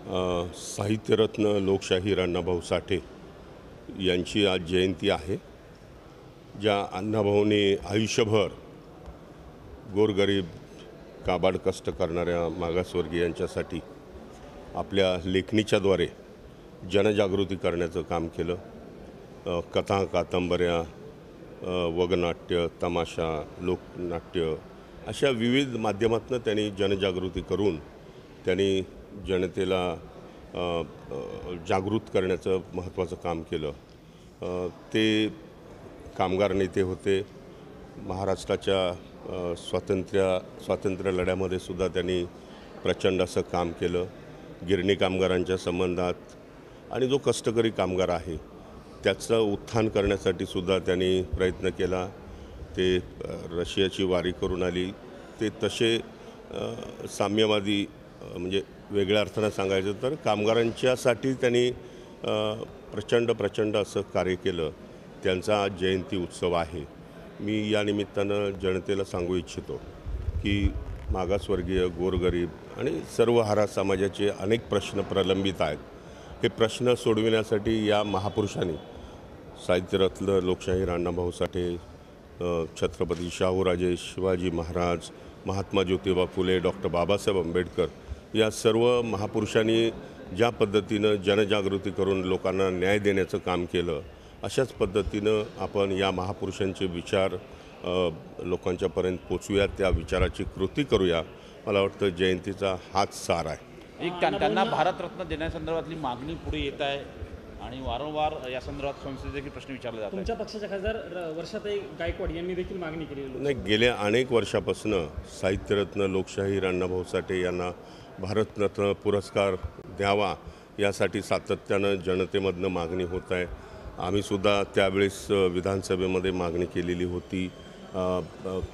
साहित्यरत्न लोकशाहीर अण्णाभाऊ साठे यांची आज जयंती आहे। ज्या अण्णाभाऊंनी आयुष्यभर गोरगरीब काबाड कष्ट करणाऱ्या मागासवर्गीयांच्यासाठी आपल्या लेखणीच्याद्वारे जनजागृती करण्याचं काम केलं। कथा कादंबऱ्या, वगनाट्य, तमाशा, लोकनाट्य अशा विविध माध्यमातून त्यांनी जनजागृती करून त्यांनी जनतेला जागृत करण्याचं महत्त्वाचं काम केलं। ते कामगार नेते होते। महाराष्ट्राच्या स्वातंत्र्य लढ्यामध्ये सुद्धा त्यांनी प्रचंड असं काम केलं। गिरणी कामगारांच्या संबंधात आणि जो कष्टकरी कामगार आहे त्याचं उत्थान करण्यासाठी सुद्धा त्यांनी प्रयत्न केला। ते रशियाची वारी करून आली। ते तसे साम्यवादी म्हणजे वेगळ्या अर्थानं सांगायचं तर कामगारांच्यासाठी त्यांनी प्रचंड असं कार्य केलं। त्यांचा आज जयंती उत्सव आहे। मी या निमित्तानं जनतेला सांगू इच्छितो की मागासवर्गीय, गोरगरीब आणि सर्वहारा समाजाचे अनेक प्रश्न प्रलंबित आहेत। हे प्रश्न सोडविण्यासाठी या महापुरुषांनी साहित्यरत्न लोकशाहीर अण्णाभाऊ साठे, छत्रपती शाहूराजे, शिवाजी महाराज, महात्मा ज्योतिबा फुले, डॉक्टर बाबासाहेब आंबेडकर या सर्व महापुरुषांनी ज्या पद्धतीनं जनजागृती करून लोकांना न्याय देण्याचं काम केलं, अशाच पद्धतीनं आपण या महापुरुषांचे विचार लोकांच्यापर्यंत पोचवूया, त्या विचाराची कृती करूया। मला वाटतं जयंतीचा हाच सार आहे। एक त्यांना भारतरत्न देण्यासंदर्भातली मागणी पुढे येत आहे आणि वारंवार या संदर्भात संसदेत देखील प्रश्न विचारले जातात। तुमच्या पक्षाच्या खासदार वर्षाताई गायकवाड यांनी देखील मागणी केली नाही, गेल्या अनेक वर्षापासून साहित्यरत्न लोकशाहीर अण्णाभाऊ साठे यांना भारतरत्न पुरस्कार द्यावा यासाठी सातत्यानं जनतेमधनं मागणी होत आहे। आम्हीसुद्धा त्यावेळेस विधानसभेमध्ये मागणी केलेली होती।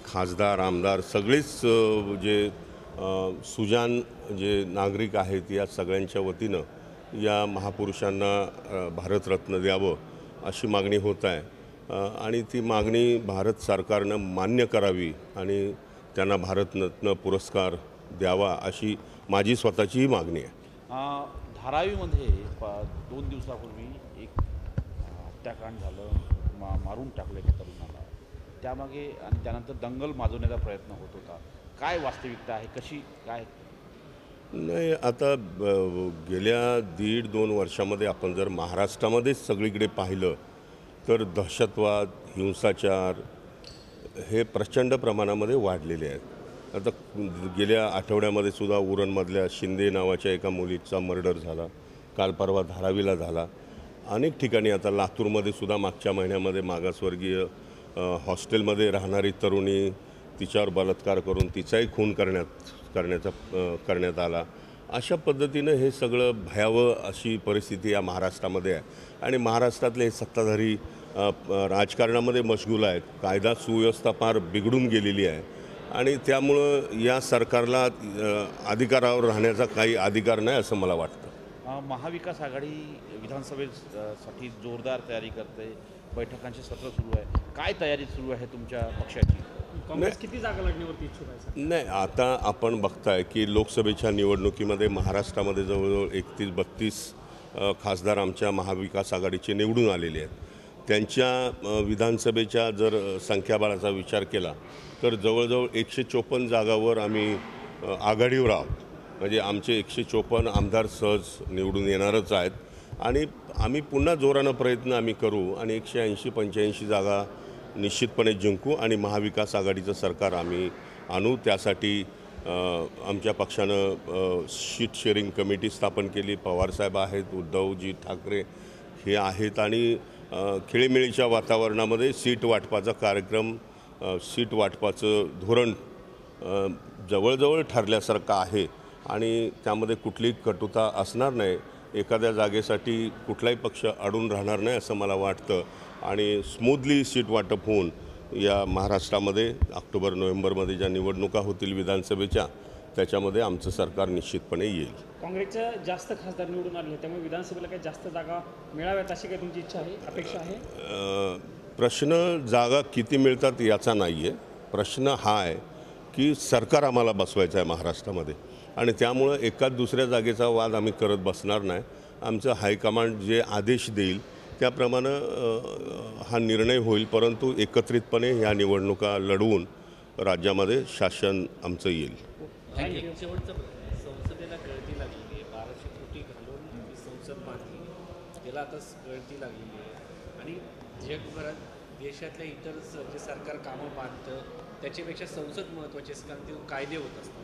खासदार, आमदार सगळेच जे सुजान जे नागरिक आहेत या सगळ्यांच्या वतीनं या महापुरुषांना भारतरत्न द्यावं अशी मागणी होत आहे आणि ती मागणी भारत सरकारनं मान्य करावी आणि त्यांना भारतरत्न पुरस्कार द्यावा अशी माझी स्वतःचीही मागणी आहे। धारावीमध्ये 2 दिवसापूर्वी एक हत्याकांड झालं, मारून टाकलं एका तरुणाला, त्यामागे आणि त्यानंतर दंगल माजवण्याचा प्रयत्न होत होता। काय वास्तविकता आहे, कशी काय? नाही, आता गेल्या 1.5-2 वर्षामध्ये आपण जर महाराष्ट्रामध्येच सगळीकडे पाहिलं तर दहशतवाद, हिंसाचार हे प्रचंड प्रमाणामध्ये वाढलेले आहेत। आता गेल्या आठवड्यामध्ये सुद्धा उरणमधल्या शिंदे नावाच्या एका मुलीचा मर्डर झाला, काल परवा धारावीला झाला। अनेक ठिकाणी आता लातूरमध्ये सुद्धा मागच्या महिन्यामध्ये मागासवर्गीय हॉस्टेलमध्ये राहणारी तरुणी, तिच्यावर बलात्कार करून तिचाही खून करण्यात आला। अशा पद्धतीनं हे सगळं भयावह अशी परिस्थिती या महाराष्ट्रामध्ये आहे आणि महाराष्ट्रातले हे सत्ताधारी राजकारणामध्ये मशगूल आहेत। कायदा सुव्यवस्था फार बिघडून गेलेली आहे आणि त्यामुळं या सरकारला अधिकारावर राहण्याचा काही अधिकार नाही असं मला वाटतं। महाविकास आघाडी विधानसभेसाठी जोरदार तयारी करते, बैठकांचे सत्र सुरू आहे। काय तयारी सुरू आहे तुमच्या पक्षाची? काँग्रेस किती जागा लागण्यावरती इच्छुक आहे? नाही, आता आपण बघताय की लोकसभेच्या निवडणुकीमध्ये महाराष्ट्रामध्ये जवळजवळ 31-32 खासदार आमच्या महाविकास आघाडीचे निवडून आलेले आहेत। त्यांच्या विधानसभेच्या जर संख्याबळाचा विचार केला तर जवळजवळ 154 जागावर आम्ही आघाडीवर आहोत। म्हणजे आमचे 154 आमदार सहज निवडून येणारच आहेत आणि आम्ही पुन्हा जोरानं प्रयत्न आम्ही करू आणि 180-85 जागा निश्चितपणे जिंकू आणि महाविकास आघाडीचं सरकार आम्ही आणू। त्यासाठी आमच्या पक्षानं शीट शेअरिंग कमिटी स्थापन केली। पवारसाहेब आहेत, उद्धवजी ठाकरे हे आहेत आणि खेळीमेळीच्या वातावरणामध्ये सीट वाटपाचा कार्यक्रम, सीट वाटपाचं धोरण जवळजवळ ठरल्यासारखं आहे आणि त्यामध्ये कुठलीही कटुता असणार नाही। एखाद्या जागेसाठी कुठलाही पक्ष अडून राहणार नाही असं मला वाटतं आणि स्मूथली सीट वाटप होऊन या महाराष्ट्रामध्ये ऑक्टोबर-नोव्हेंबरमध्ये ज्या निवडणुका होतील विधानसभेच्या त्याच्यामध्ये आमचं सरकार निश्चितपणे येईल। काँग्रेसच्या जास्त खासदार निवडून आले त्यामुळे विधानसभेला काही जास्त जागा मिळाव्यात अशी काही तुमची इच्छा आहे, अपेक्षा आहे? प्रश्न जागा किती मिळतात याचा नाही आहे। प्रश्न हा आहे की सरकार आम्हाला बसवायचं आहे महाराष्ट्रामध्ये आणि त्यामुळं एकाच दुसऱ्या जागेचा वाद आम्ही करत बसणार नाही. आमचं हायकमांड जे आदेश देईल त्याप्रमाणे हा निर्णय होईल, परंतु एकत्रितपणे ह्या निवडणुका लढवून राज्यामध्ये शासन आमचं येईल. थँक्यू. शेवटचं संसदेला गळती लागलेली आहे. 1200 कोटी घालून ही संसद बांधली, त्याला आता गळती लागलेली आहे आणि जगभरात देशातल्या इतर जे सरकार कामं बांधतं त्याच्यापेक्षा संसद महत्त्वाची असते, कारण ते कायदे होत असतात.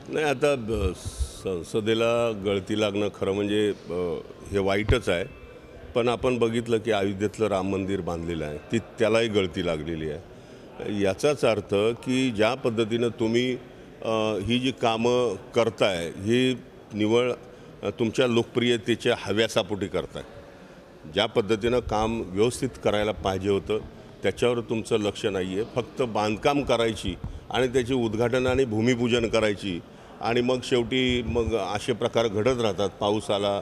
नाही, आता संसदेला गळती लागणं खरं म्हणजे हे वाईटच आहे. पण आपण बघितलं की अयोध्येतलं राम मंदिर बांधलेलं आहे, त्यालाही गळती लागलेली आहे. याचाच अर्थ की ज्या पद्धतीनं तुम्ही ही जी कामं करताय ही निवळ तुमच्या लोकप्रियतेच्या हव्यासापोटी करताय. ज्या पद्धतीनं काम व्यवस्थित करायला पाहिजे होतं त्याच्यावर तुमचं लक्ष नाही आहे. फक्त बांधकाम करायची आणि त्याची उद्घाटन आणि भूमिपूजन करायची आणि मग शेवटी मग असे प्रकार घडत राहतात. पाऊस आला,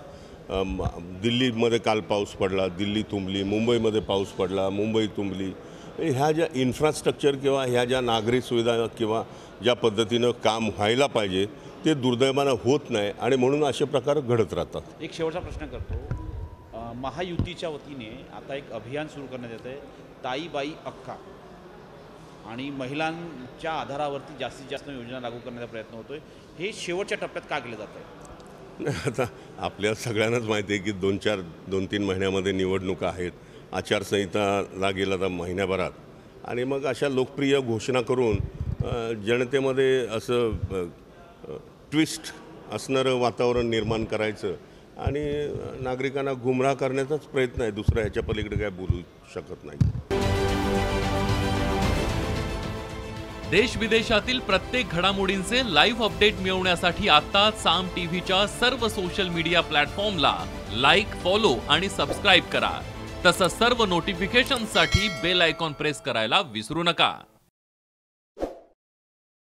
दिल्लीमध्ये काल पाऊस पडला, दिल्ली तुंबली, मुंबईमध्ये पाऊस पडला, मुंबई तुंबली. ह्या ज्या इन्फ्रास्ट्रक्चर किंवा ह्या ज्या नागरी सुविधा किंवा ज्या पद्धतीनं काम व्हायला पाहिजे ते दुर्दैवानं होत नाही आणि म्हणून असे प्रकार घडत राहतात. एक शेवटचा प्रश्न करतो. महायुतीच्या वतीने आता एक अभियान सुरू करण्यात येतं आहे, ताईबाई अक्का, आणि महिलांच्या आधारावरती जास्तीत जास्त योजना लागू करण्याचा प्रयत्न होतो आहे. हे शेवटच्या टप्प्यात का केलं जातं आहे? नाही, आता आपल्या सगळ्यांनाच माहिती आहे की 2-3 महिन्यामध्ये निवडणुका आहेत. आचारसंहिता लागेल आता महिन्याभरात आणि मग अशा लोकप्रिय घोषणा करून जनतेमध्ये असं ट्विस्ट असणारं वातावरण निर्माण करायचं आणि नागरिकांना गुमराह करण्याचाच प्रयत्न आहे. दुसरा ह्याच्या पलीकडे काय बोलू शकत नाही. देश विदेशातील प्रत्येक घडामोडींचे लाईव्ह अपडेट मिळवण्यासाठी आता साम टीव्हीच्या सर्व सोशल मीडिया प्लॅटफॉर्मला लाईक, फॉलो आणि सबस्क्राईब करा. तसंच सर्व नोटिफिकेशनसाठी बेल आयकॉन प्रेस करायला विसरू नका.